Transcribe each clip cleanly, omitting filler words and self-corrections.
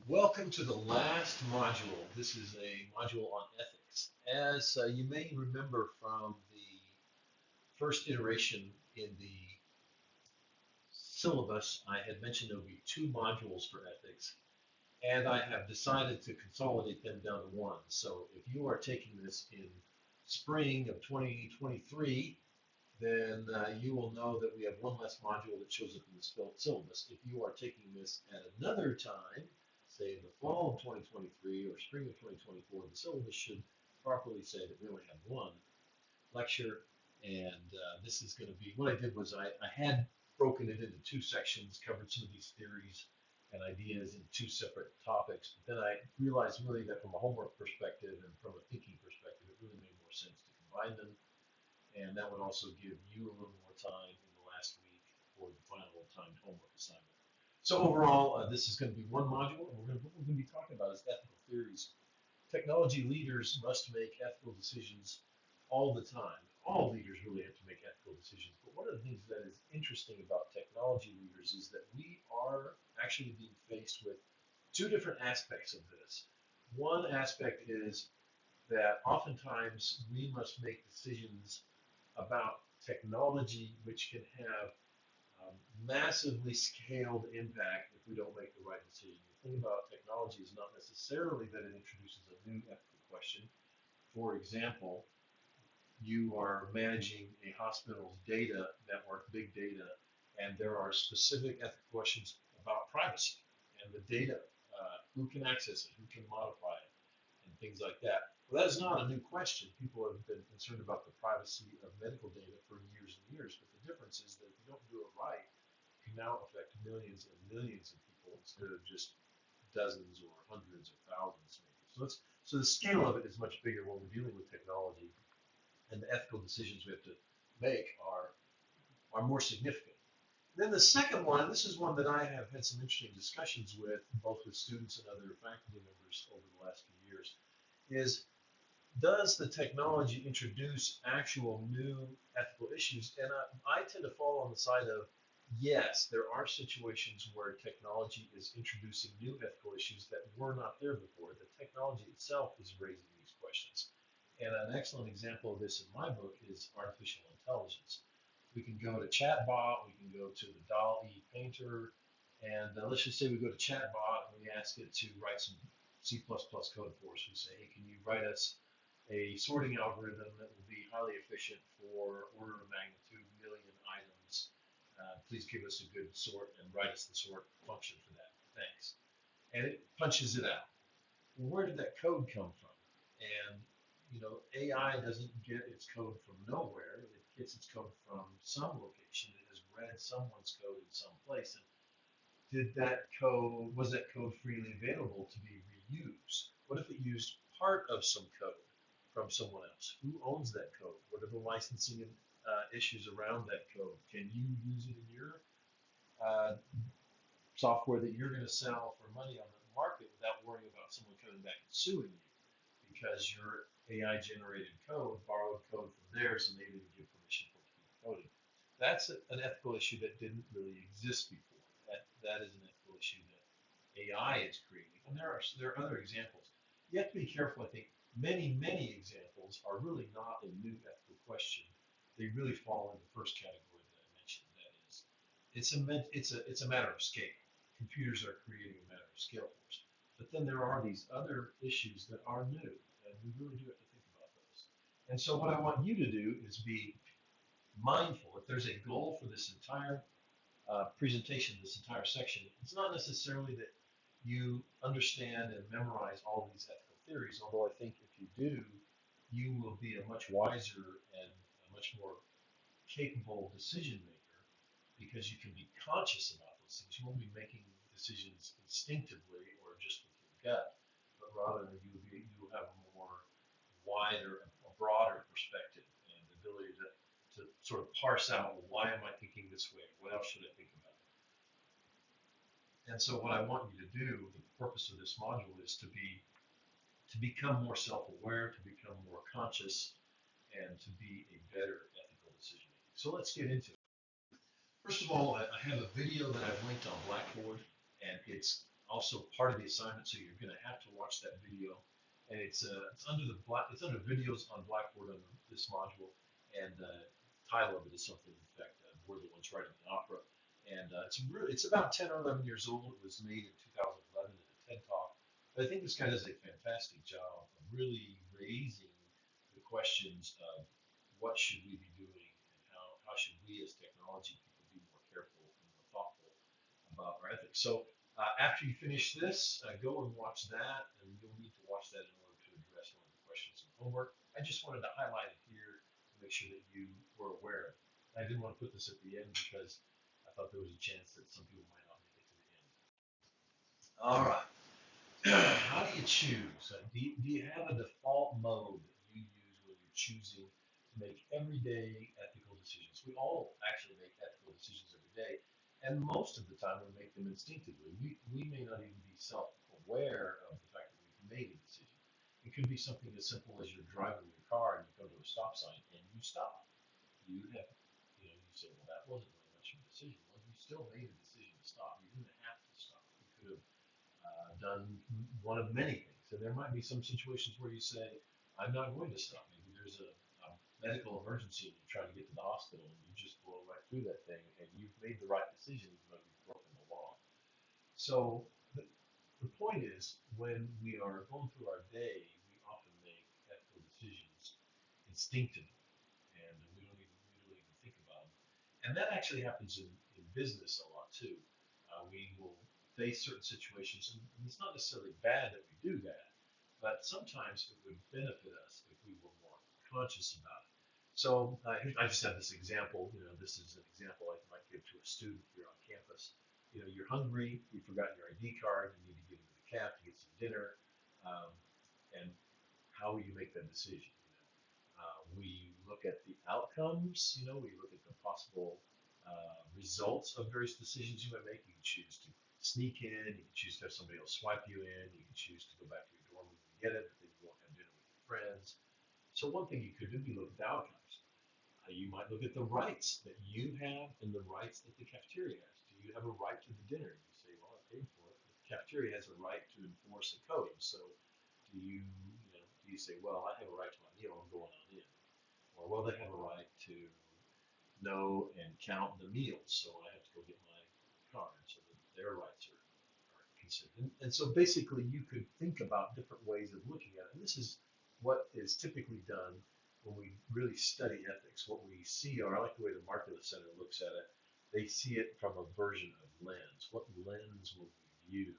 Welcome to the last module. This is a module on ethics. As you may remember from the first iteration in the syllabus, I had mentioned there would be two modules for ethics, and I have decided to consolidate them down to one. So if you are taking this in spring of 2023, then you will know that we have one less module that shows up in the syllabus. If you are taking this at another time, say in the fall of 2023 or spring of 2024, the syllabus should properly say that we only have one lecture. And this is going to be, what I did was I had broken it into two sections, covered some of these theories and ideas in two separate topics. But then I realized really that from a homework perspective and from a thinking perspective, it really made more sense to combine them, and that would also give you a little more time in the last week for the final timed homework assignment. So overall, this is going to be one module, and what we're going to be talking about is ethical theories. Technology leaders must make ethical decisions all the time. All leaders really have to make ethical decisions, but one of the things that is interesting about technology leaders is that we are actually being faced with two different aspects of this. One aspect is that oftentimes we must make decisions about technology which can have massively scaled impact if we don't make the right decision. The thing about technology is not necessarily that it introduces a new ethical question. For example, you are managing a hospital's data network, big data, and there are specific ethical questions about privacy and the data, who can access it, who can modify it, and things like that. Well, that is not a new question. People have been concerned about the privacy of medical data for years and years, but the difference is that if you don't do it right, it can now affect millions and millions of people instead of just dozens or hundreds or thousands maybe. So the scale of it is much bigger when we're dealing with technology, and the ethical decisions we have to make are more significant. Then the second one, this is one that I have had some interesting discussions with, both with students and other faculty members over the last few years, is does the technology introduce actual new ethical issues? And I tend to fall on the side of yes, there are situations where technology is introducing new ethical issues that were not there before. The technology itself is raising these questions. And an excellent example of this in my book is artificial intelligence. We can go to Chatbot, we can go to the DALL-E Painter, and let's just say we go to Chatbot and we ask it to write some C++ code for us. We say, hey, can you write us a sorting algorithm that will be highly efficient for order of magnitude million items? Please give us a good sort and write us the sort function for that. Thanks. And it punches it out. Well, where did that code come from? And AI doesn't get its code from nowhere. It gets its code from some location. It has read someone's code in some place. And was that code freely available to be reused? What if it used part of some code from someone else? Who owns that code? What are the licensing issues around that code? Can you use it in your uh, software that you're going to sell for money on the market without worrying about someone coming back and suing you because your AI generated code borrowed code from theirs and they didn't give permission for it to keep coding? That's an ethical issue that didn't really exist before. That is an ethical issue that AI is creating, and there are other examples. You have to be careful. I think many examples are really not a new ethical question. They really fall in the first category that I mentioned. That is, it's a matter of scale. Computers are creating a matter of scale for us. But then there are these other issues that are new, and we really do have to think about those. And so what I want you to do is be mindful. If there's a goal for this entire presentation, this entire section, it's not necessarily that you understand and memorize all these ethical theories, although I think if you do, you will be a much wiser and a much more capable decision maker because you can be conscious about those things. You won't be making decisions instinctively or just with your gut, but rather you will have a more wider, a broader perspective and the ability to sort of parse out, well, why am I thinking this way? What else should I think about? And so what I want you to do, the purpose of this module is to become more self-aware, to become more conscious, and to be a better ethical decision maker. So let's get into it. First of all, I have a video that I've linked on Blackboard, and it's also part of the assignment, so you're going to have to watch that video. And it's under the it's under videos on Blackboard under this module, and title of it is something. In fact, we're the ones writing the opera, and it's about 10 or 11 years old. It was made in 2011 at a TED Talk. But I think this guy does a fantastic job of really raising the questions of what should we be doing, and how should we as technology people be more careful and more thoughtful about our ethics. So after you finish this, go and watch that, and you'll need to watch that in order to address one of the questions in homework. I just wanted to highlight it here to make sure that you were aware of it. I didn't want to put this at the end because I thought there was a chance that some people might not make it to the end. All right. How do you choose? Do you have a default mode that you use when you're choosing to make everyday ethical decisions? We all actually make ethical decisions every day, and most of the time we make them instinctively. We may not even be self-aware of the fact that we've made a decision. It could be something as simple as you're driving your car and you come to a stop sign and you stop. You have, you say, well, that wasn't really much of a decision. Well, you still made a decision to stop. You didn't have to stop. You could have done one of many things. And there might be some situations where you say, I'm not going to stop. Maybe there's a medical emergency and you're trying to get to the hospital and you just blow right through that thing and you've made the right decision even though you've broken the law. So the point is, when we are going through our day, we often make ethical decisions instinctively and we don't even think about them. And that actually happens in business a lot too. We will face certain situations, and it's not necessarily bad that we do that, but sometimes it would benefit us if we were more conscious about it. So I just have this example. This is an example I might give to a student here on campus. You're hungry, you forgot your ID card, you need to get into the caf to get some dinner, um, and how will you make that decision? We look at the outcomes. We look at the possible results of various decisions you might make. You can choose to sneak in. You can choose to have somebody else swipe you in. You can choose to go back to your dorm room and get it, but then you won't have dinner with your friends. So one thing you could do, you look at the outcomes. You might look at the rights that you have and the rights that the cafeteria has. Do you have a right to the dinner? You say, well, I paid for it. But the cafeteria has a right to enforce a code. So do you say, well, I have a right to my meal, I'm going on in? Or, well, they have a right to know and count the meals, so I have to go get my card so that their rights are considered. And so basically, you could think about different ways of looking at it. And this is what is typically done when we really study ethics. What we see, or I like the way the Markula Center looks at it, they see it from a version of lens. What lens will we view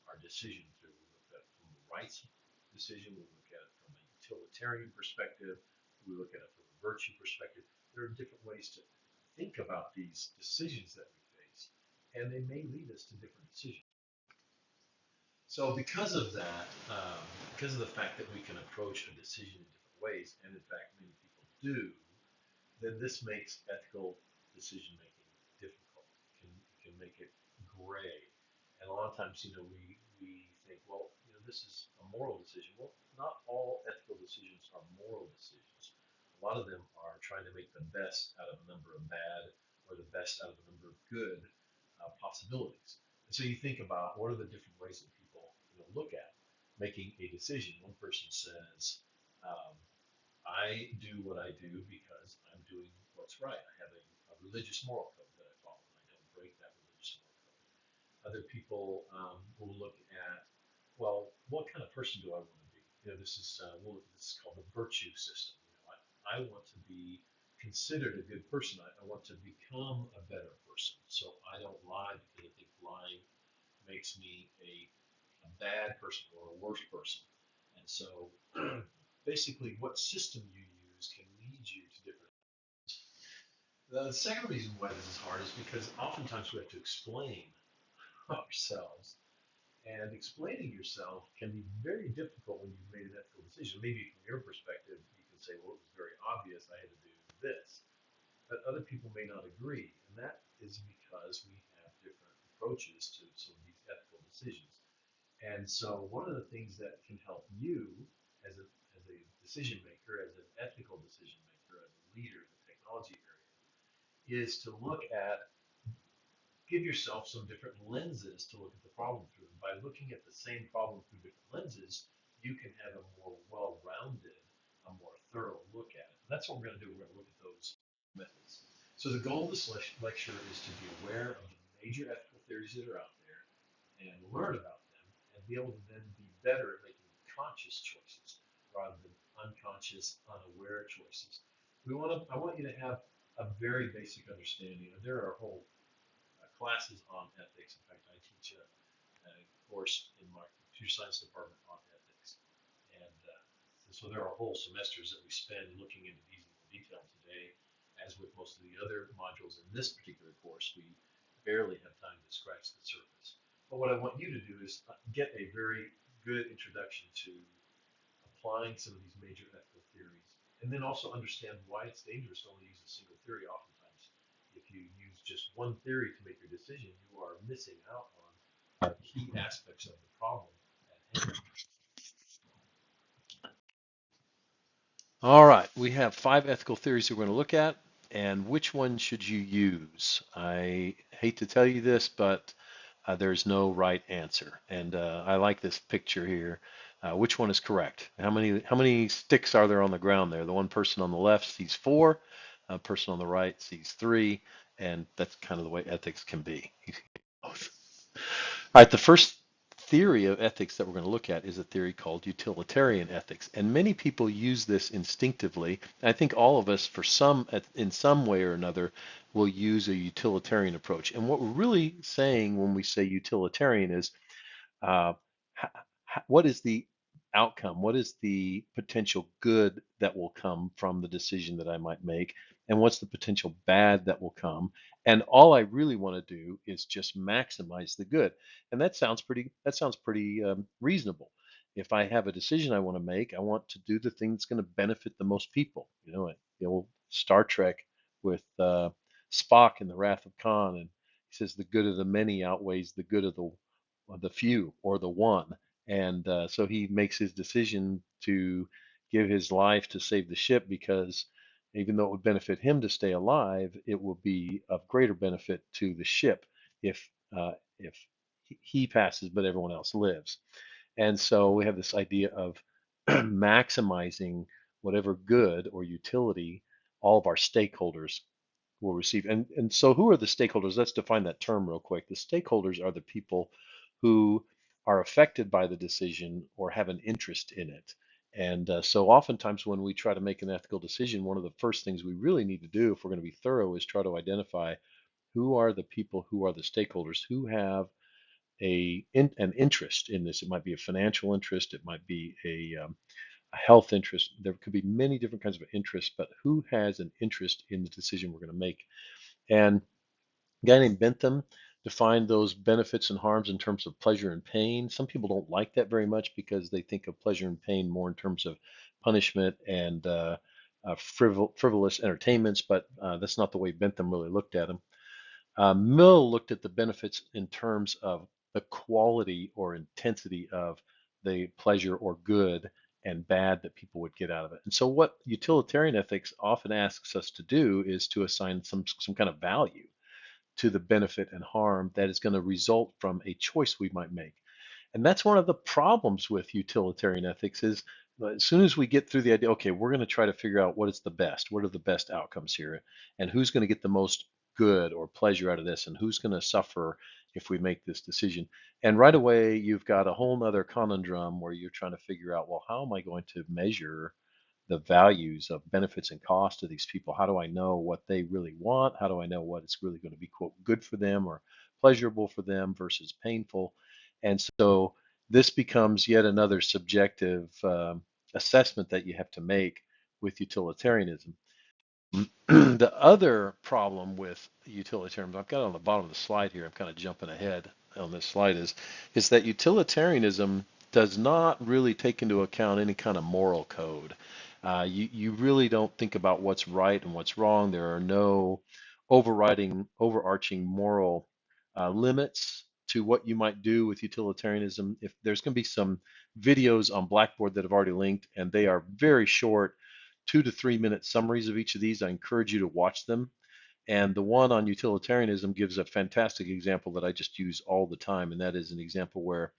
our decision through? We look at it from a rights decision, we look at it from a utilitarian perspective, we look at it from a virtue perspective. There are different ways to think about these decisions that we face, and they may lead us to different decisions. So because of that, because of the fact that we can approach a decision in different ways, and in fact many people do, then this makes ethical decision making difficult. It can make it gray. And a lot of times, we think, well, this is a moral decision. Well, not all ethical decisions are moral decisions. A lot of them are trying to make the best out of a number of bad or the best out of a number of good possibilities. And so you think about what are the different ways that people look at making a decision. One person says, um, I do what I do because I'm doing what's right. I have a religious moral code that I follow, and I don't break that religious moral code. Other people will look at, well, what kind of person do I want to be? This is called the virtue system. I want to be considered a good person. I want to become a better person. So I don't lie because I think lying makes me a bad person or a worse person. And so basically what system you use can lead you to different. The second reason why this is hard is because oftentimes we have to explain ourselves. And explaining yourself can be very difficult when you've made an ethical decision. Maybe from your perspective, you can say, well, it was very obvious I had to do this. But other people may not agree. And that is because we have different approaches to some of these ethical decisions. And so one of the things that can help you as a decision maker, as an ethical decision maker, as a leader in the technology area, is to give yourself some different lenses to look at the problem through. And by by looking at the same problem through different lenses, you can have a more well-rounded, a more thorough look at it. And that's what we're going to do. We're going to look at those methods. So the goal of this lecture is to be aware of the major ethical theories that are out there and learn about them and be able to then be better at making conscious choices rather than unconscious, unaware choices. I want you to have a very basic understanding. There are whole classes on ethics. In fact, I teach a course in my computer science department on ethics. And so there are whole semesters that we spend looking into these in detail today. As with most of the other modules in this particular course, we barely have time to scratch the surface. But what I want you to do is get a very good introduction to applying some of these major ethical theories, and then also understand why it's dangerous to only use a single theory. Oftentimes, if you use just one theory to make your decision, you are missing out on key aspects of the problem at hand. All right, we have 5 ethical theories we're going to look at, and which one should you use? I hate to tell you this, but there's no right answer. And I like this picture here. Which one is correct? How many sticks are there on the ground there? The one person on the left sees 4, a person on the right sees 3, and that's kind of the way ethics can be. All right, the first theory of ethics that we're going to look at is a theory called utilitarian ethics. And many people use this instinctively. I think all of us, in some way or another, will use a utilitarian approach. And what we're really saying when we say utilitarian is uh, what is the outcome? What is the potential good that will come from the decision that I might make? And what's the potential bad that will come? And all I really want to do is just maximize the good. And that sounds pretty reasonable. If I have a decision I want to make, I want to do the thing that's going to benefit the most people. You know, the old Star Trek with Spock in the Wrath of Khan, and he says the good of the many outweighs the good of the few or the one. And so he makes his decision to give his life to save the ship because even though it would benefit him to stay alive, it will be of greater benefit to the ship if he passes but everyone else lives. And so we have this idea of maximizing whatever good or utility all of our stakeholders will receive. And so who are the stakeholders? Let's define that term real quick. The stakeholders are the people who are affected by the decision or have an interest in it. And so oftentimes when we try to make an ethical decision, one of the first things we really need to do if we're going to be thorough is try to identify who are the people, who are the stakeholders, who have an interest in this. It might be a financial interest, it might be a health interest. There could be many different kinds of interests, but who has an interest in the decision we're going to make? And a guy named Bentham defined those benefits and harms in terms of pleasure and pain. Some people don't like that very much because they think of pleasure and pain more in terms of punishment and frivolous entertainments, but that's not the way Bentham really looked at them. Mill looked at the benefits in terms of the quality or intensity of the pleasure or good and bad that people would get out of it. And so what utilitarian ethics often asks us to do is to assign some kind of value to the benefit and harm that is going to result from a choice we might make. And that's one of the problems with utilitarian ethics is as soon as we get through the idea, okay, we're going to try to figure out what is the best, what are the best outcomes here, and who's going to get the most good or pleasure out of this, and who's going to suffer if we make this decision. And right away, you've got a whole nother conundrum where you're trying to figure out, well, how am I going to measure the values of benefits and cost to these people? How do I know what they really want? How do I know what is really going to be, quote, good for them or pleasurable for them versus painful? And so this becomes yet another subjective assessment that you have to make with utilitarianism. The other problem with utilitarianism, I've got it on the bottom of the slide here, I'm kind of jumping ahead on this slide, is that utilitarianism does not really take into account any kind of moral code. You really don't think about what's right and what's wrong. There are no overarching moral limits to what you might do with utilitarianism. If there's going to be some videos on Blackboard that I've already linked, and they are very short, 2 to 3 minute summaries of each of these. I encourage you to watch them And the one on utilitarianism gives a fantastic example that I just use all the time, and that is an example where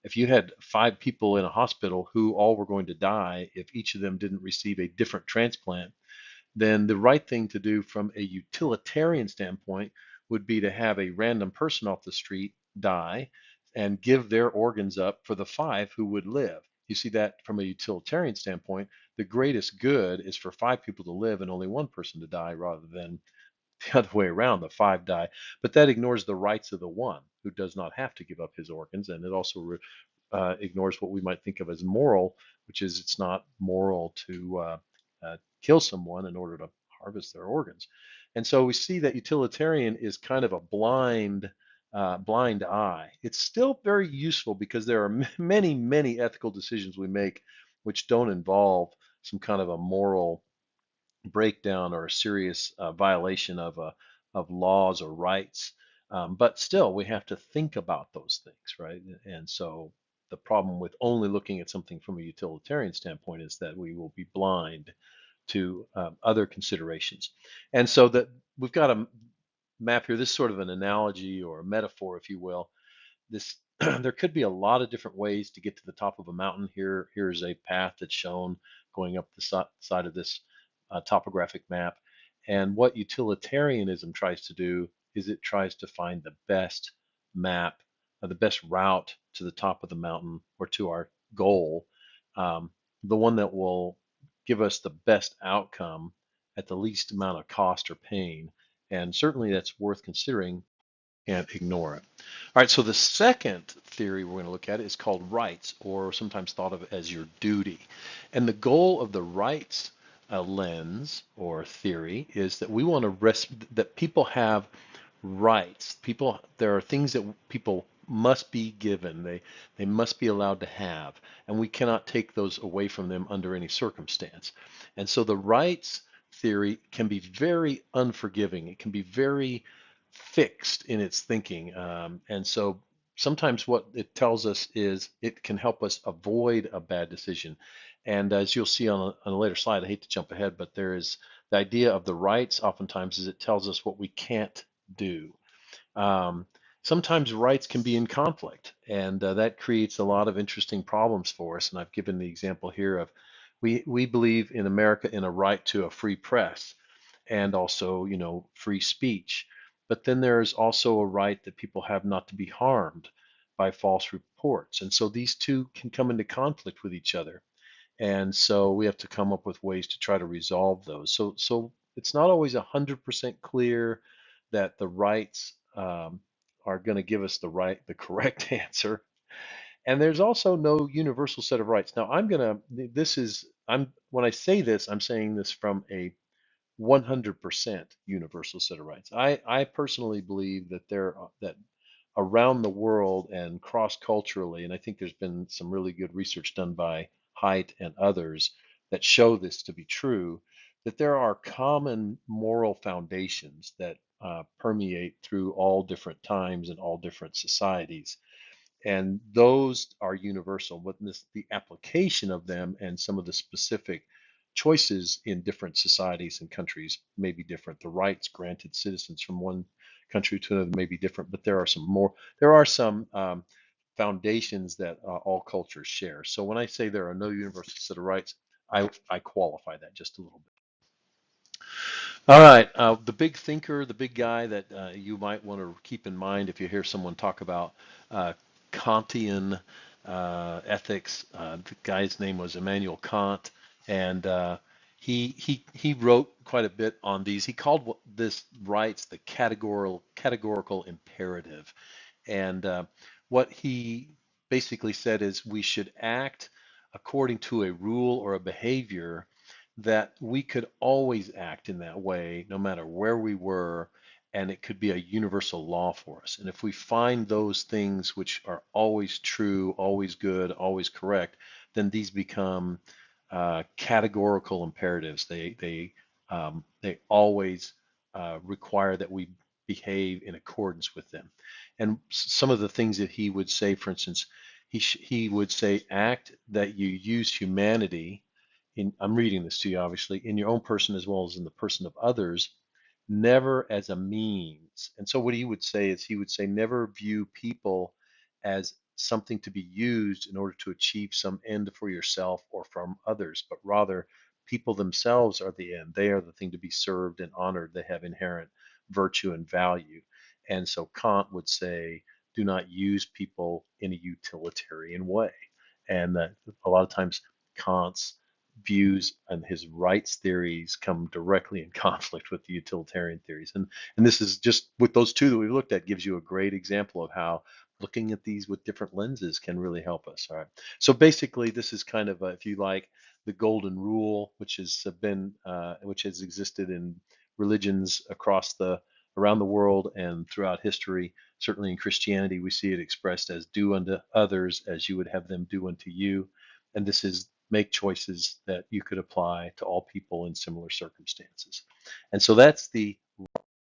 if you had 5 people in a hospital who all were going to die if each of them didn't receive a different transplant, then the right thing to do from a utilitarian standpoint would be to have a random person off the street die and give their organs up for the 5 who would live. You see that from a utilitarian standpoint, the greatest good is for 5 people to live and only one person to die rather than the other way around, the 5 die. But that ignores the rights of the one who does not have to give up his organs, and it also ignores what we might think of as moral, which is it's not moral to kill someone in order to harvest their organs. And so we see that utilitarian is kind of a blind eye. It's still very useful because there are many, many ethical decisions we make which don't involve some kind of a moral breakdown or a serious violation of laws or rights. But still, we have to think about those things, right? And so the problem with only looking at something from a utilitarian standpoint is that we will be blind to other considerations. And so that we've got a map here, this sort of an analogy or a metaphor, if you will. This there could be a lot of different ways to get to the top of a mountain. Here's a path that's shown going up the side of this topographic map. And what utilitarianism tries to do is it tries to find the best map, the best route to the top of the mountain or to our goal, um, the one that will give us the best outcome at the least amount of cost or pain. And certainly that's worth considering. Can't ignore it. All right, so the second theory we're going to look at is called rights, or sometimes thought of as your duty. And the goal of the rights lens or theory is that we want to that people have rights. There are things that people must be given. They must be allowed to have, and we cannot take those away from them under any circumstance. And so the rights theory can be very unforgiving. It can be very fixed in its thinking. And so sometimes what it tells us is it can help us avoid a bad decision. And as you'll see on a later slide, I hate to jump ahead, but there is the idea of the rights oftentimes is it tells us what we can't do. Um, Sometimes rights can be in conflict, and that creates a lot of interesting problems for us. And I've given the example here of we believe in America in a right to a free press and also, free speech. But then there is also a right that people have not to be harmed by false reports. And so these two can come into conflict with each other. And so we have to come up with ways to try to resolve those. So it's not always 100% clear that the rights are going to give us the correct answer. And there's also no universal set of rights. Now when I say this, I'm saying this from a 100% universal set of rights. I personally believe that around the world and cross-culturally, and I think there's been some really good research done by Haidt and others that show this to be true, that there are common moral foundations that permeate through all different times and all different societies. And those are universal, but the application of them and some of the specific choices in different societies and countries may be different. The rights granted citizens from one country to another may be different, but there are some foundations that all cultures share. So when I say there are no universal set of rights, I qualify that just a little bit. All right, the big thinker, the big guy that you might want to keep in mind if you hear someone talk about Kantian ethics. The guy's name was Immanuel Kant, and he wrote quite a bit on these. He called this rights the categorical imperative, and what he basically said is we should act according to a rule or a behavior that we could always act in that way no matter where we were, and it could be a universal law for us. And if we find those things which are always true, always good, always correct, then these become categorical imperatives. They always require that we behave in accordance with them. And some of the things that he would say, for instance, he would say, act that you use humanity I'm reading this to you, obviously, in your own person as well as in the person of others, never as a means. And so what he would say is he would say never view people as something to be used in order to achieve some end for yourself or from others, but rather people themselves are the end. They are the thing to be served and honored. They have inherent virtue and value. And so Kant would say, do not use people in a utilitarian way. And a lot of times Kant's views and his rights theories come directly in conflict with the utilitarian theories. And this is just with those two that we've looked at gives you a great example of how looking at these with different lenses can really help us. All right. So basically, this is kind of, if you like, the golden rule, which has existed in religions across the around the world and throughout history. Certainly in Christianity, we see it expressed as do unto others as you would have them do unto you. And this is make choices that you could apply to all people in similar circumstances. And so that's the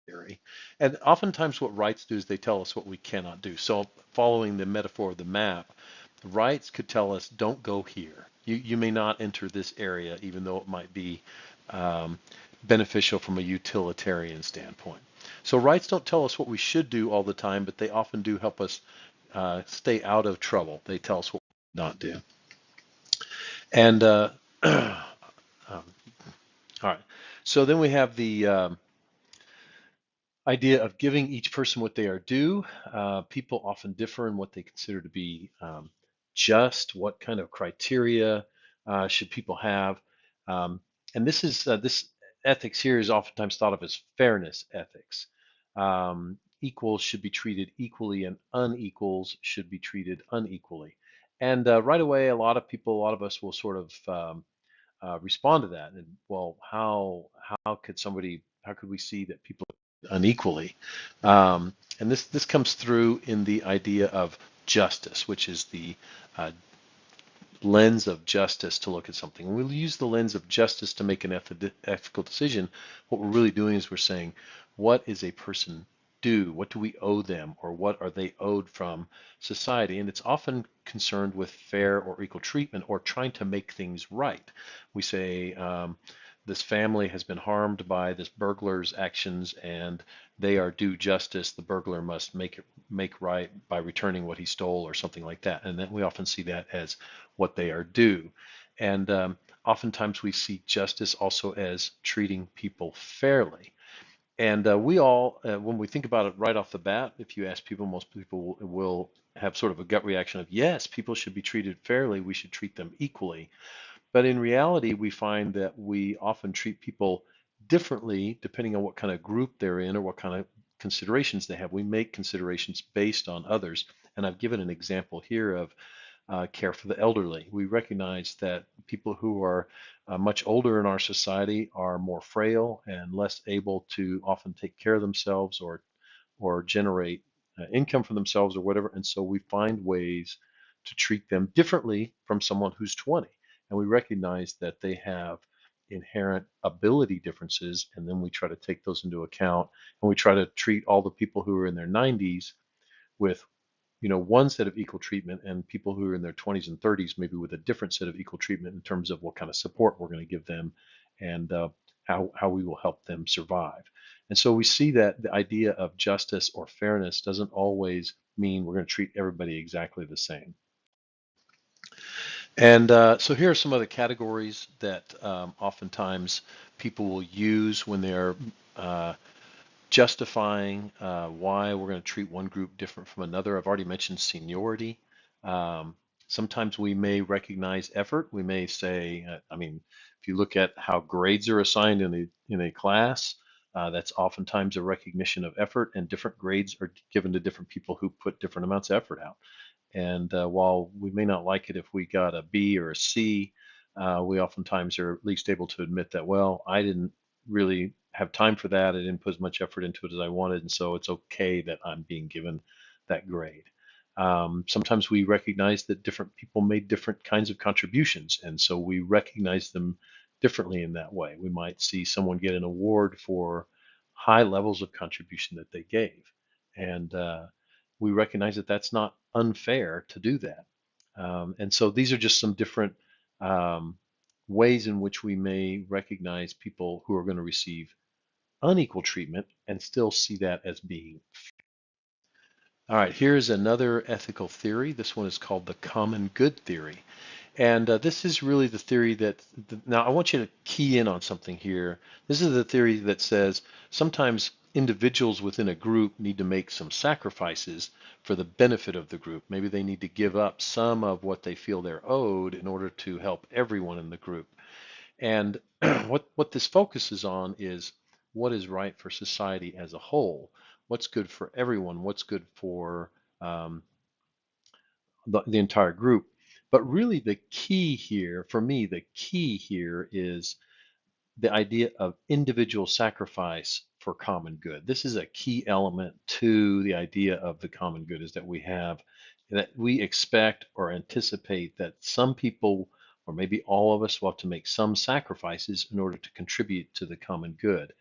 theory. And oftentimes what rights do is they tell us what we cannot do. So following the metaphor of the map, rights could tell us don't go here. You may not enter this area, even though it might be um, beneficial from a utilitarian standpoint. So rights don't tell us what we should do all the time, but they often do help us stay out of trouble. They tell us what we should not do. And all right. So then we have the idea of giving each person what they are due. People often differ in what they consider to be just. What kind of criteria should people have? And this ethics here is oftentimes thought of as fairness ethics. Equals should be treated equally, and unequals should be treated unequally. And right away, a lot of us will sort of respond to that. And well, how could we see that people unequally? And this comes through in the idea of justice, which is the uh, lens of justice to look at something. When we use the lens of justice to make an ethical decision, what we're really doing is we're saying, what is a person do? What do we owe them, or what are they owed from society? And it's often concerned with fair or equal treatment or trying to make things right. We say, this family has been harmed by this burglar's actions and they are due justice. The burglar must make right by returning what he stole or something like that. And then we often see that as what they are due. And oftentimes we see justice also as treating people fairly. And we all, when we think about it right off the bat, if you ask people, most people will have sort of a gut reaction of, yes, people should be treated fairly. We should treat them equally. But in reality, we find that we often treat people differently depending on what kind of group they're in or what kind of considerations they have. We make considerations based on others. And I've given an example here of care for the elderly. We recognize that people who are much older in our society are more frail and less able to often take care of themselves or generate income for themselves or whatever. And so we find ways to treat them differently from someone who's 20. And we recognize that they have inherent ability differences, and then we try to take those into account, and we try to treat all the people who are in their 90s with one set of equal treatment, and people who are in their 20s and 30s maybe with a different set of equal treatment in terms of what kind of support we're going to give them and how we will help them survive. And so we see that the idea of justice or fairness doesn't always mean we're going to treat everybody exactly the same. And so here are some other categories that oftentimes people will use when they're justifying why we're going to treat one group different from another. I've already mentioned seniority. Sometimes we may recognize effort. We may say, if you look at how grades are assigned in a class, that's oftentimes a recognition of effort, and different grades are given to different people who put different amounts of effort out. And while we may not like it if we got a B or a C, we oftentimes are at least able to admit that, well, I didn't really have time for that. I didn't put as much effort into it as I wanted, and so it's okay that I'm being given that grade. Sometimes we recognize that different people made different kinds of contributions, and so we recognize them differently in that way. We might see someone get an award for high levels of contribution that they gave, and we recognize that that's not unfair to do that. And so these are just some different ways in which we may recognize people who are going to receive unequal treatment and still see that as being. All right, here's another ethical theory. This one is called the common good theory. And this is really the theory that, now I want you to key in on something here. This is the theory that says sometimes individuals within a group need to make some sacrifices for the benefit of the group. Maybe they need to give up some of what they feel they're owed in order to help everyone in the group. And what this focuses on is what is right for society as a whole, what's good for everyone, what's good for um, the entire group. But really the key here, for me, the key here is the idea of individual sacrifice for common good. This is a key element to the idea of the common good, is that we expect or anticipate that some people, or maybe all of us, will have to make some sacrifices in order to contribute to the common good.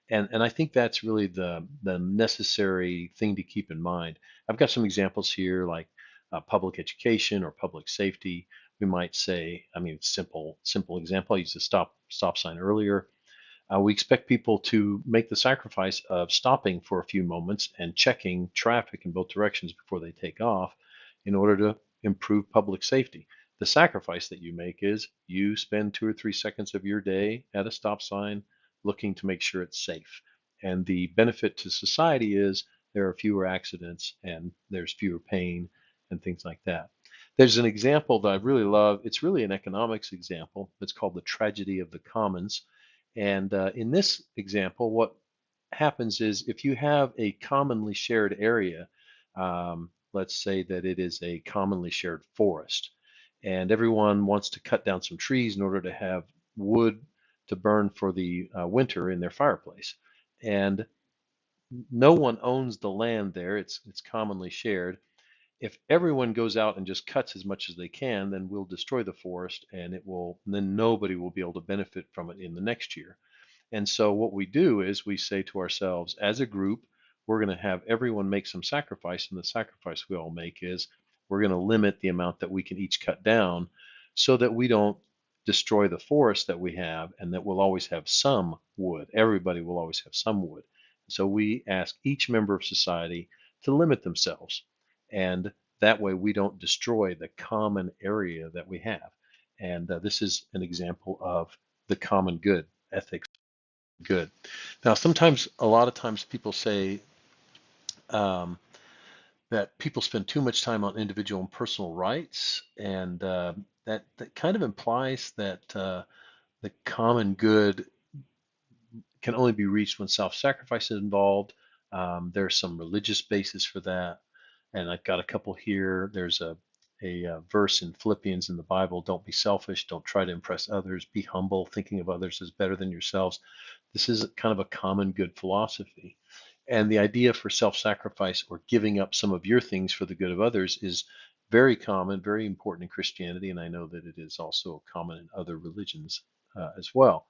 And I think that's really the necessary thing to keep in mind. I've got some examples here, like public education or public safety. We might say, I mean, simple example. I used the stop sign earlier. We expect people to make the sacrifice of stopping for a few moments and checking traffic in both directions before they take off in order to improve public safety. The sacrifice that you make is you spend 2 or 3 seconds of your day at a stop sign looking to make sure it's safe. And the benefit to society is there are fewer accidents and there's fewer pain and things like that. There's an example that I really love. It's really an economics example. It's called the tragedy of the commons. And in this example, what happens is if you have a commonly shared area, let's say that it is a commonly shared forest, and everyone wants to cut down some trees in order to have wood to burn for the winter in their fireplace. And no one owns the land there, it's commonly shared. If everyone goes out and just cuts as much as they can, then we'll destroy the forest and then nobody will be able to benefit from it in the next year. And so what we do is we say to ourselves, as a group, we're going to have everyone make some sacrifice, and the sacrifice we all make is we're going to limit the amount that we can each cut down so that we don't destroy the forest that we have, and that we'll always have some wood. Everybody will always have some wood. So we ask each member of society to limit themselves, and that way we don't destroy the common area that we have. And this is an example of the common good ethics. Good. Now, a lot of times people say um, that people spend too much time on individual and personal rights, and that kind of implies that the common good can only be reached when self-sacrifice is involved. There's some religious basis for that, and I've got a couple here. There's a verse in Philippians in the Bible: don't be selfish, don't try to impress others, be humble, thinking of others as better than yourselves. This is kind of a common good philosophy. And the idea for self-sacrifice or giving up some of your things for the good of others is very common, very important in Christianity, and I know that it is also common in other religions as well.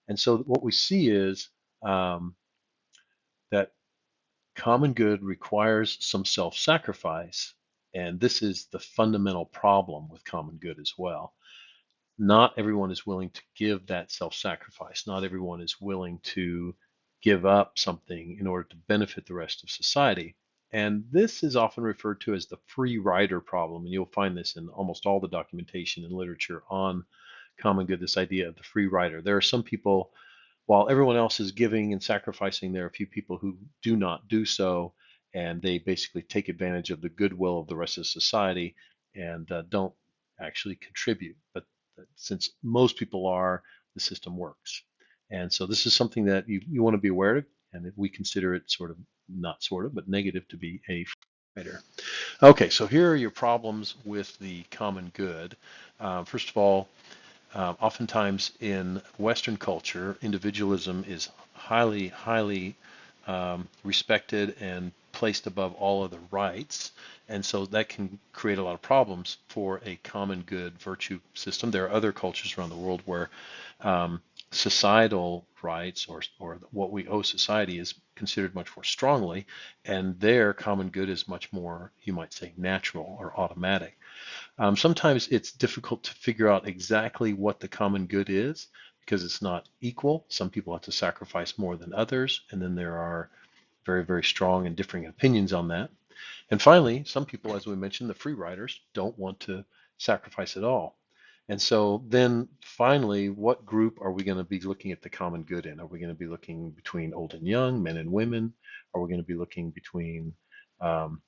And so what we see is that common good requires some self-sacrifice, and this is the fundamental problem with common good as well. Not everyone is willing to give that self-sacrifice. Not everyone is willing to give up something in order to benefit the rest of society. And this is often referred to as the free rider problem, and you'll find this in almost all the documentation and literature on common good, this idea of the free rider. There are some people, while everyone else is giving and sacrificing, there are a few people who do not do so, and they basically take advantage of the goodwill of the rest of society and don't actually contribute. But since most people are, the system works. And so this is something that you want to be aware of, and we consider it not but negative to be a fighter. Okay, so here are your problems with the common good. First of all, oftentimes in Western culture, individualism is highly respected and placed above all other rights. And so that can create a lot of problems for a common good virtue system. There are other cultures around the world where societal rights or what we owe society is considered much more strongly, and their common good is much more, you might say, natural or automatic. Sometimes it's difficult to figure out exactly what the common good is, because it's not equal. Some people have to sacrifice more than others, and then there are very, very strong and differing opinions on that. And finally, some people, as we mentioned, the free riders, don't want to sacrifice at all. And so then finally, what group are we going to be looking at the common good in? Are we going to be looking between old and young, men and women? Are we going to be looking between um,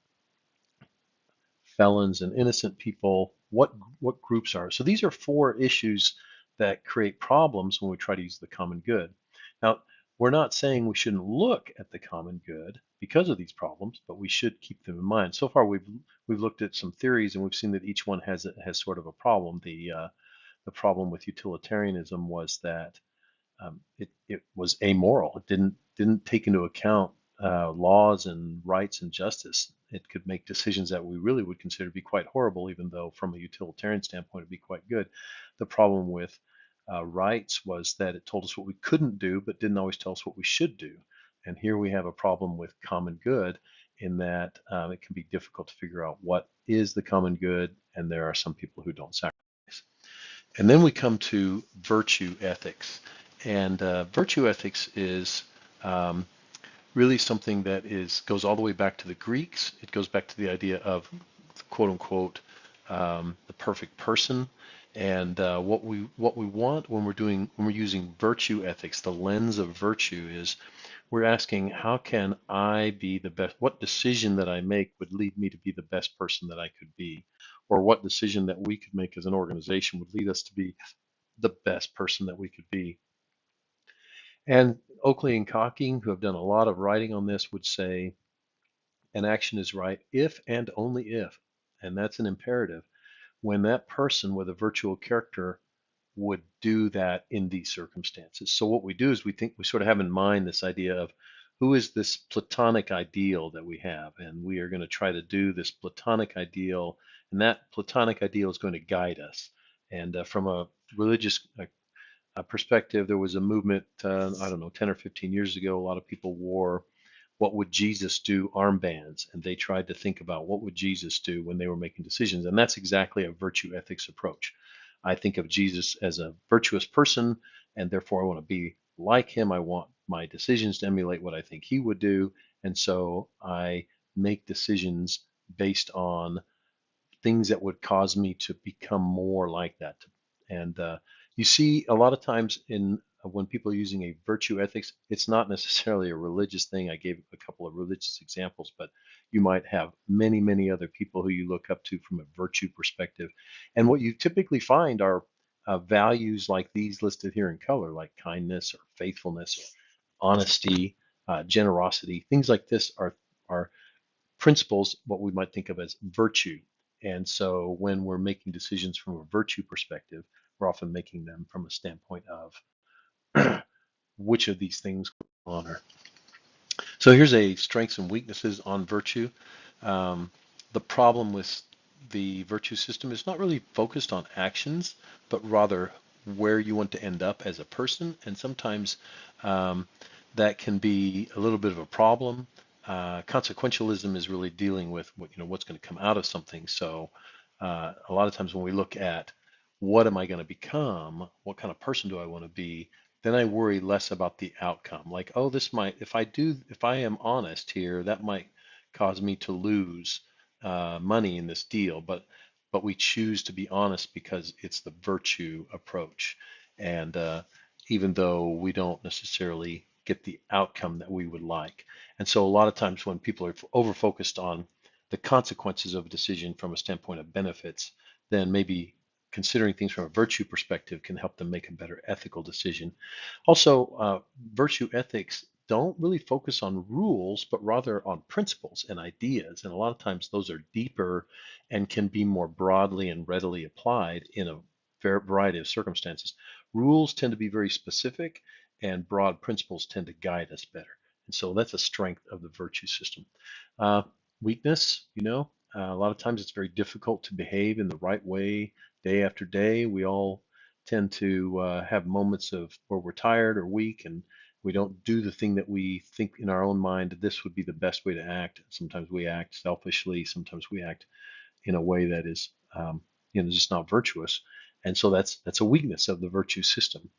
felons and innocent people? What groups are? So these are four issues that create problems when we try to use the common good. Now, we're not saying we shouldn't look at the common good because of these problems, but we should keep them in mind. So far, we've looked at some theories, and we've seen that each one has sort of a problem. The problem with utilitarianism was that it was amoral. It didn't take into account laws and rights and justice. It could make decisions that we really would consider to be quite horrible, even though from a utilitarian standpoint it'd be quite good. The problem with rights was that it told us what we couldn't do, but didn't always tell us what we should do. And here we have a problem with common good in that it can be difficult to figure out what is the common good, and there are some people who don't sacrifice. And then we come to virtue ethics. And virtue ethics is really something that goes all the way back to the Greeks. It goes back to the idea of quote unquote the perfect person. And what we want when we're using virtue ethics, the lens of virtue is we're asking, how can I be the best? What decision that I make would lead me to be the best person that I could be? Or what decision that we could make as an organization would lead us to be the best person that we could be? And Oakley and Cocking, who have done a lot of writing on this, would say an action is right if and only if, and that's an imperative, when that person with a virtual character would do that in these circumstances. So what we do is we sort of have in mind this idea of who is this platonic ideal that we have, and we are going to try to do this platonic ideal, and that platonic ideal is going to guide us. And from a religious perspective, there was a movement, I don't know, 10 or 15 years ago, a lot of people wore what would Jesus do armbands, and they tried to think about what would Jesus do when they were making decisions. And that's exactly a virtue ethics approach. I think of Jesus as a virtuous person, and therefore I want to be like him. I want my decisions to emulate what I think he would do. And so I make decisions based on things that would cause me to become more like that. And you see a lot of times in when people are using a virtue ethics, it's not necessarily a religious thing. I gave a couple of religious examples, but you might have many, many other people who you look up to from a virtue perspective. And what you typically find are values like these listed here in color, like kindness or faithfulness or honesty, generosity. Things like this are principles, what we might think of as virtue. And so when we're making decisions from a virtue perspective, we're often making them from a standpoint of which of these things we honor. So here's a strengths and weaknesses on virtue. Um, the problem with the virtue system is not really focused on actions, but rather where you want to end up as a person. And sometimes um, that can be a little bit of a problem. Consequentialism is really dealing with what's going to come out of something. So a lot of times when we look at what am I going to become, what kind of person do I want to be, then I worry less about the outcome. Like, oh, this might, if I am honest here, that might cause me to lose money in this deal. But we choose to be honest because it's the virtue approach. And even though we don't necessarily get the outcome that we would like. And so a lot of times when people are over focused on the consequences of a decision from a standpoint of benefits, then maybe considering things from a virtue perspective can help them make a better ethical decision. Also, virtue ethics don't really focus on rules, but rather on principles and ideas. And a lot of times those are deeper and can be more broadly and readily applied in a variety of circumstances. Rules tend to be very specific, and broad principles tend to guide us better. And so that's a strength of the virtue system. Uh, Weakness, a lot of times it's very difficult to behave in the right way day after day. We all tend to have moments of where we're tired or weak, and we don't do the thing that we think in our own mind this would be the best way to act. Sometimes we act selfishly. Sometimes we act in a way that is, just not virtuous. And so that's a weakness of the virtue system.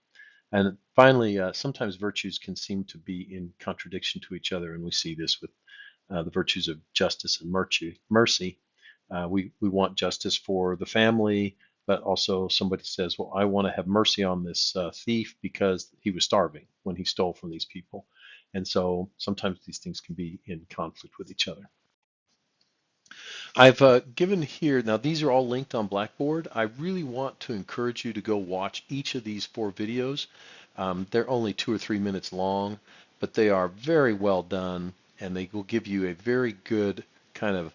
And finally, sometimes virtues can seem to be in contradiction to each other, and we see this with the virtues of justice and mercy. We want justice for the family, but also somebody says, well, I want to have mercy on this thief because he was starving when he stole from these people. And so sometimes these things can be in conflict with each other. I've given here, now these are all linked on Blackboard. I really want to encourage you to go watch each of these 4 videos. They're only 2 or 3 minutes long, but they are very well done, and they will give you a very good kind of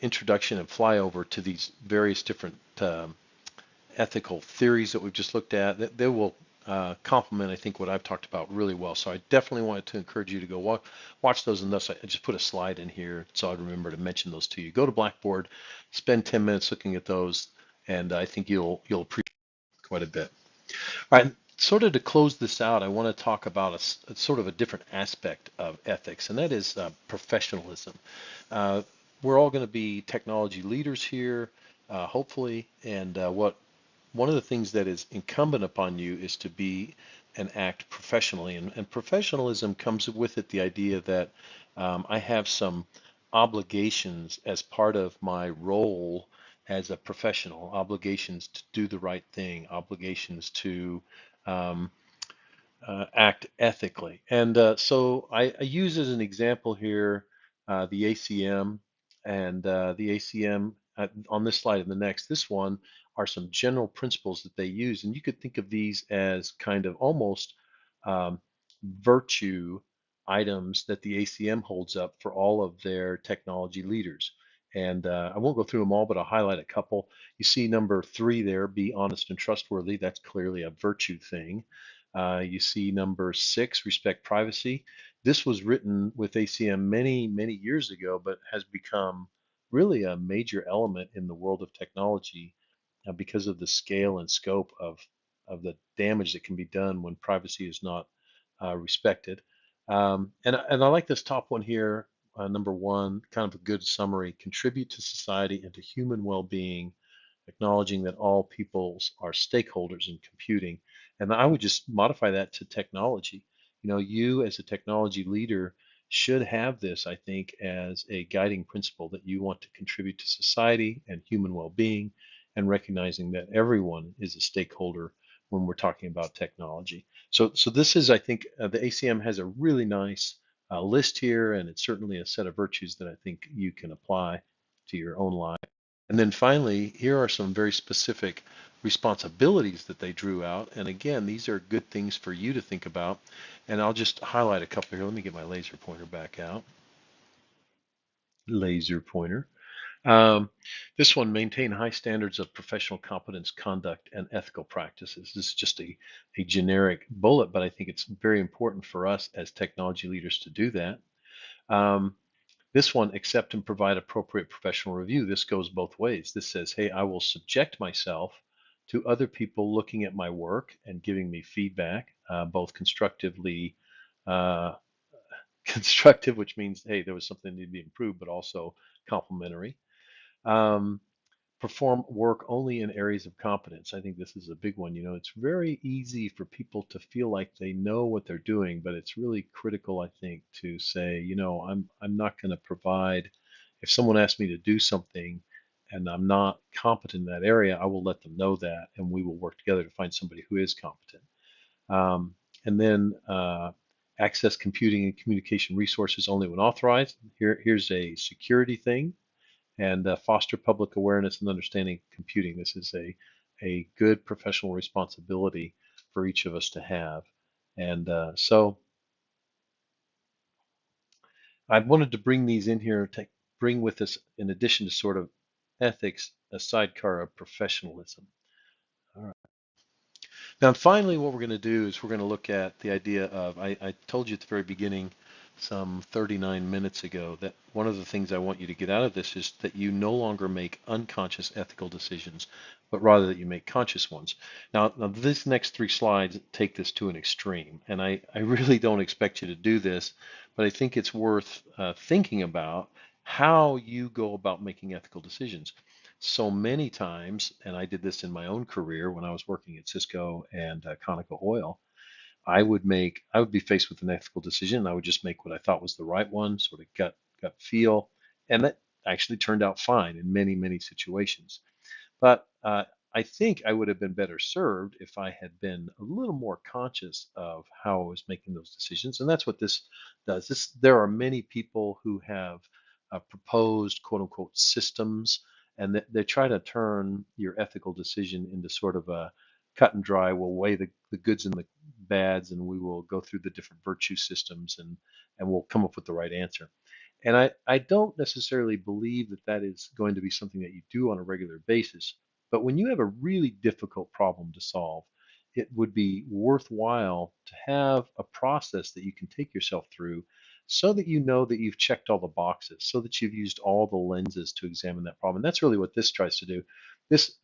introduction and flyover to these various different ethical theories that we've just looked at. They will complement, I think, what I've talked about really well. So I definitely wanted to encourage you to go watch those, and thus I just put a slide in here so I'd remember to mention those to you. Go to Blackboard, spend 10 minutes looking at those, and I think you'll appreciate it quite a bit. All right, sort of to close this out, I want to talk about a sort of a different aspect of ethics, and that is professionalism. Uh, we're all going to be technology leaders here, hopefully, and one of the things that is incumbent upon you is to be and act professionally. And professionalism comes with it the idea that I have some obligations as part of my role as a professional, obligations to do the right thing, obligations to um, act ethically. And so I use as an example here the ACM, and the ACM on this slide and the next. This one are some general principles that they use, and you could think of these as kind of almost um, virtue items that the ACM holds up for all of their technology leaders. And I won't go through them all, but I'll highlight a couple. You see number 3 there, be honest and trustworthy. That's clearly a virtue thing. You see number 6, respect privacy. This was written with ACM many, many years ago, but has become really a major element in the world of technology because of the scale and scope of the damage that can be done when privacy is not respected. And I like this top one here, number 1, kind of a good summary. Contribute to society and to human well-being, acknowledging that all peoples are stakeholders in computing. And I would just modify that to technology. You know, you as a technology leader should have this, I think, as a guiding principle that you want to contribute to society and human well-being, and recognizing that everyone is a stakeholder when we're talking about technology. So this is, I think, the ACM has a really nice list here, and it's certainly a set of virtues that I think you can apply to your own life. And then finally, here are some very specific responsibilities that they drew out. And again, these are good things for you to think about. And I'll just highlight a couple here. Let me get my laser pointer back out. Laser pointer. Um, this one, maintain high standards of professional competence, conduct, and ethical practices. This is just a generic bullet, but I think it's very important for us as technology leaders to do that. Um, This one, accept and provide appropriate professional review. This goes both ways. This says, hey, I will subject myself to other people looking at my work and giving me feedback, both constructively, uh, constructive, which means, hey, there was something that needed to be improved, but also complimentary. Um, Perform work only in areas of competence. I think this is a big one. You know, it's very easy for people to feel like they know what they're doing, but it's really critical, I think, to say, you know, I'm not going to provide. If someone asks me to do something and I'm not competent in that area, I will let them know that, and we will work together to find somebody who is competent. And then access computing and communication resources only when authorized. Here's a security thing, and foster public awareness and understanding computing. This is a good professional responsibility for each of us to have. And so I wanted to bring these in here to bring with us, in addition to sort of ethics, a sidecar of professionalism. All right. Now, finally, what we're going to do is we're going to look at the idea of, I told you at the very beginning, some 39 minutes ago, that one of the things I want you to get out of this is that you no longer make unconscious ethical decisions, but rather that you make conscious ones. Now these next 3 slides take this to an extreme, and I really don't expect you to do this, but I think it's worth thinking about how you go about making ethical decisions. So many times, and I did this in my own career when I was working at Cisco and Conoco Oil, I would be faced with an ethical decision, and I would just make what I thought was the right one, sort of gut feel, and that actually turned out fine in many situations. But I think I would have been better served if I had been a little more conscious of how I was making those decisions. And that's what this does. There are many people who have proposed quote unquote systems, and they try to turn your ethical decision into sort of a cut and dry. We'll weigh the goods and the bads, and we will go through the different virtue systems, and we'll come up with the right answer. And I don't necessarily believe that that is going to be something that you do on a regular basis. But when you have a really difficult problem to solve, it would be worthwhile to have a process that you can take yourself through so that you know that you've checked all the boxes, so that you've used all the lenses to examine that problem. And that's really what this tries to do.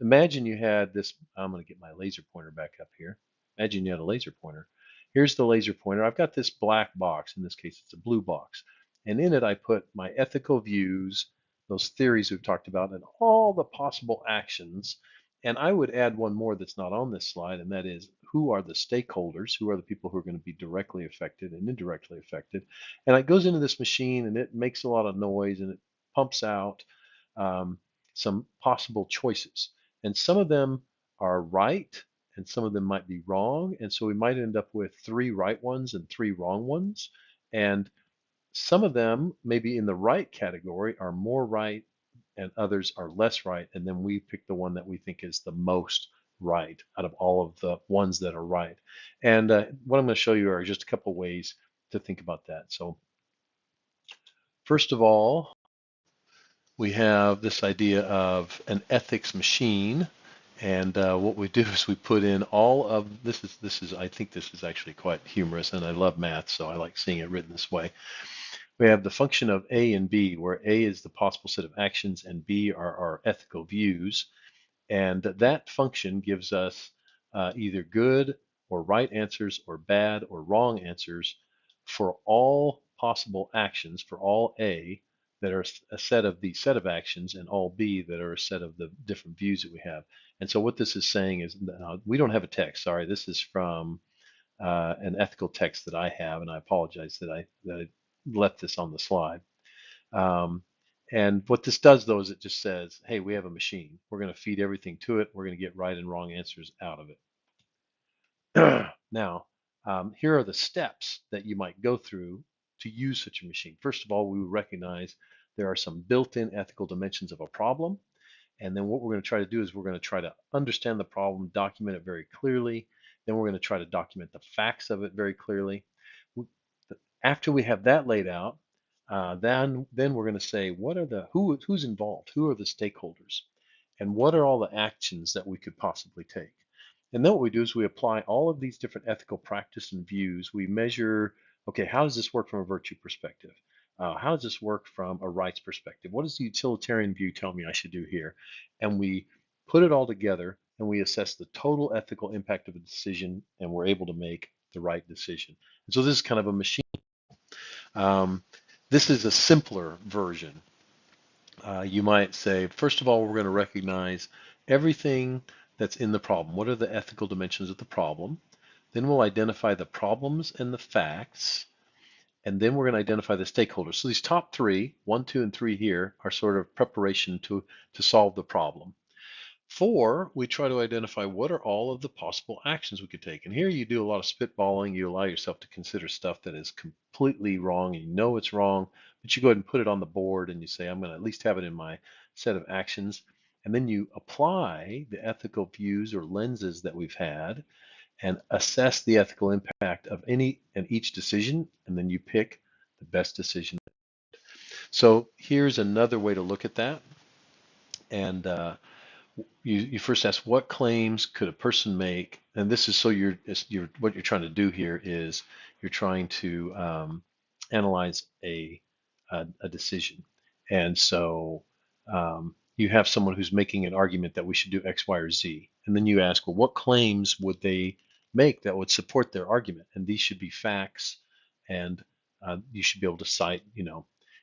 Imagine you had this, I'm going to get my laser pointer back up here. Imagine you had a laser pointer. Here's the laser pointer. I've got this black box. In this case, it's a blue box. And in it, I put my ethical views, those theories we've talked about, and all the possible actions. And I would add one more that's not on this slide, and that is who are the stakeholders, who are the people who are going to be directly affected and indirectly affected. And it goes into this machine and it makes a lot of noise and it pumps out um, some possible choices. And some of them are right and some of them might be wrong. And so we might end up with 3 right ones and 3 wrong ones. And some of them, maybe in the right category, are more right and others are less right. And then we pick the one that we think is the most right out of all of the ones that are right. And what I'm going to show you are just a couple ways to think about that. So first of all, we have this idea of an ethics machine. And what we do is we put in all of this is I think this is actually quite humorous, and I love math, so I like seeing it written this way. We have the function of A and B, where A is the possible set of actions and B are our ethical views. And that function gives us either good or right answers or bad or wrong answers for all possible actions, for all A that are a set of the set of actions, and all B that are a set of the different views that we have. And so what this is saying is, we don't have a text. Sorry, this is from an ethical text that I have, and I apologize that I left this on the slide. Um, and what this does, though, is it just says, hey, we have a machine. We're going to feed everything to it. We're going to get right and wrong answers out of it. Now, here are the steps that you might go through to use such a machine. First of all, we would recognize there are some built-in ethical dimensions of a problem. And then what we're going to try to do is we're going to try to understand the problem, document it very clearly. Then we're going to try to document the facts of it very clearly. After we have that laid out, then we're going to say who's involved, who are the stakeholders, and what are all the actions that we could possibly take. And then what we do is we apply all of these different ethical practice and views. We measure, okay, how does this work from a virtue perspective? How does this work from a rights perspective? What does the utilitarian view tell me I should do here? And we put it all together and we assess the total ethical impact of a decision, and we're able to make the right decision. And so this is kind of a machine. Um, this is a simpler version. You might say, first of all, we're going to recognize everything that's in the problem. What are the ethical dimensions of the problem? Then we'll identify the problems and the facts, and then we're going to identify the stakeholders. So these top 3, 1, 2, and 3 here, are sort of preparation to solve the problem. 4, we try to identify what are all of the possible actions we could take. And here you do a lot of spitballing. You allow yourself to consider stuff that is completely wrong and you know it's wrong, but you go ahead and put it on the board and you say, I'm going to at least have it in my set of actions. And then you apply the ethical views or lenses that we've had and assess the ethical impact of any and each decision, and then you pick the best decision. So here's another way to look at that. And you first ask, what claims could a person make? And this is so what you're trying to do here is you're trying to analyze a decision. And so you have someone who's making an argument that we should do X, Y, or Z. And then you ask, well, what claims would they make that would support their argument? And these should be facts, and you should be able to cite,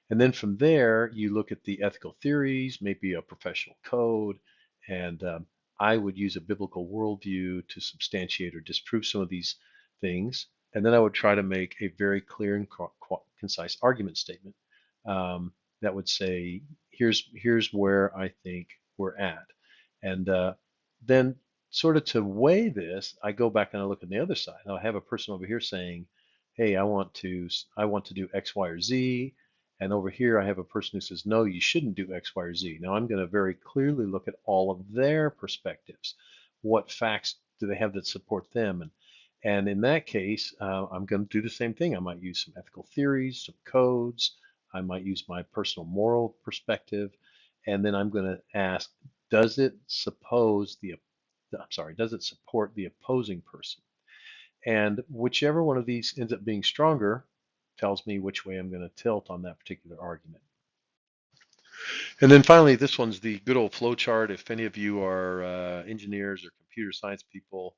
And then from there, you look at the ethical theories, maybe a professional code, and I would use a biblical worldview to substantiate or disprove some of these things, and then I would try to make a very clear and concise argument statement that would say, here's where I think we're at, and then sort of to weigh this, I go back and I look at the other side. I'll have a person over here saying, hey, I want to do X, Y, or Z. And over here, I have a person who says, no, you shouldn't do X, Y, or Z. Now I'm going to very clearly look at all of their perspectives. What facts do they have that support them? And in that case, I'm going to do the same thing. I might use some ethical theories, some codes. I might use my personal moral perspective. And then I'm going to ask, does it does it support the opposing person? And whichever one of these ends up being stronger tells me which way I'm going to tilt on that particular argument. And then finally, this one's the good old flow chart. If any of you are engineers or computer science people,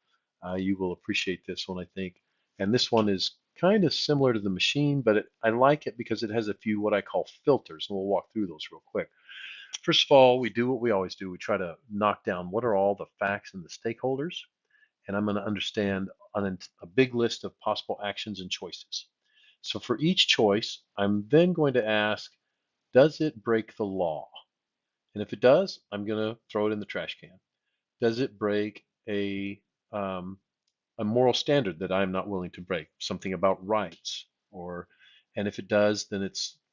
you will appreciate this one, I think. And this one is kind of similar to the machine, but I like it because it has a few what I call filters, and we'll walk through those real quick. First of all, we do what we always do. We try to knock down what are all the facts and the stakeholders, and I'm going to understand on a big list of possible actions and choices. So for each choice, I'm then going to ask, does it break the law? And if it does, I'm going to throw it in the trash can. Does it break um, a moral standard that I'm not willing to break? Something about rights, and if it does, then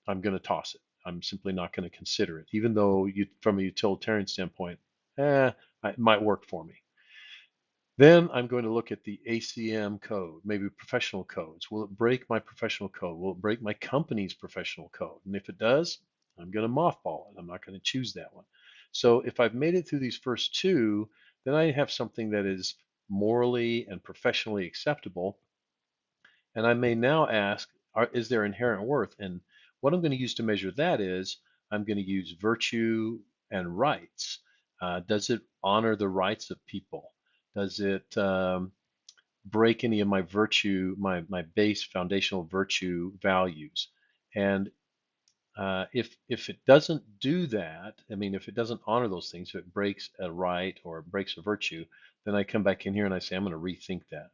I'm going to toss it. I'm simply not going to consider it, even though from a utilitarian standpoint, it might work for me. Then I'm going to look at the ACM code, maybe professional codes. Will it break my professional code? Will it break my company's professional code? And if it does, I'm going to mothball it. I'm not going to choose that one. So if I've made it through these first two, then I have something that is morally and professionally acceptable. And I may now ask, is there inherent worth? And what I'm going to use to measure that is I'm going to use virtue and rights. Does it honor the rights of people? Does it break any of my my base foundational virtue values? And if it doesn't do that, I mean, if it doesn't honor those things, if it breaks a right or it breaks a virtue, then I come back in here and I say, I'm going to rethink that.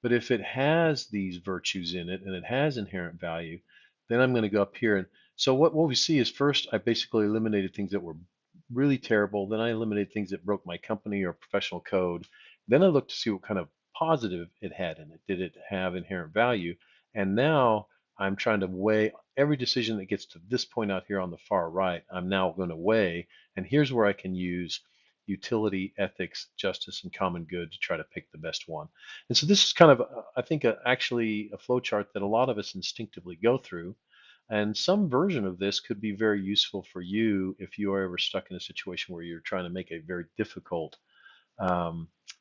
But if it has these virtues in it and it has inherent value, then I'm going to go up here. And so what we see is first, I basically eliminated things that were really terrible. Then I eliminated things that broke my company or professional code. Then I looked to see what kind of positive it had in it. Did it have inherent value? And now I'm trying to weigh every decision that gets to this point out here on the far right. I'm now going to weigh, and here's where I can use utility, ethics, justice, and common good to try to pick the best one. And so this is kind of, I think, actually a flow chart that a lot of us instinctively go through. And some version of this could be very useful for you if you are ever stuck in a situation where you're trying to make a very difficult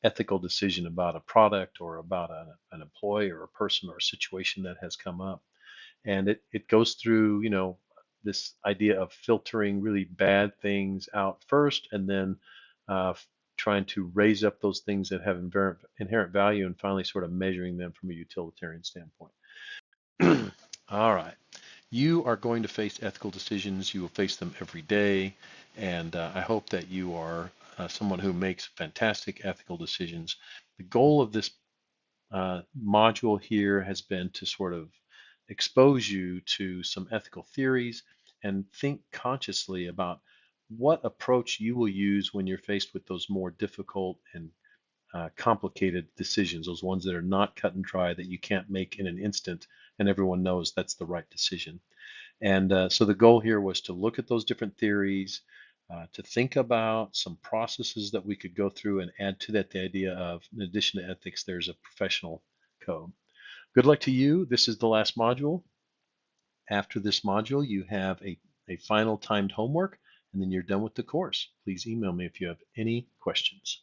ethical decision about a product or about an employee or a person or a situation that has come up. And it goes through, this idea of filtering really bad things out first, and then uh, trying to raise up those things that have inherent value, and finally sort of measuring them from a utilitarian standpoint. All right. You are going to face ethical decisions. You will face them every day. And I hope that you are someone who makes fantastic ethical decisions. The goal of this module here has been to sort of expose you to some ethical theories and think consciously about what approach you will use when you're faced with those more difficult and complicated decisions, those ones that are not cut and dry, that you can't make in an instant and everyone knows that's the right decision. And so the goal here was to look at those different theories, to think about some processes that we could go through and add to that the idea of, in addition to ethics, there's a professional code. Good luck to you. This is the last module. After this module, you have a final timed homework, and then you're done with the course. Please email me if you have any questions.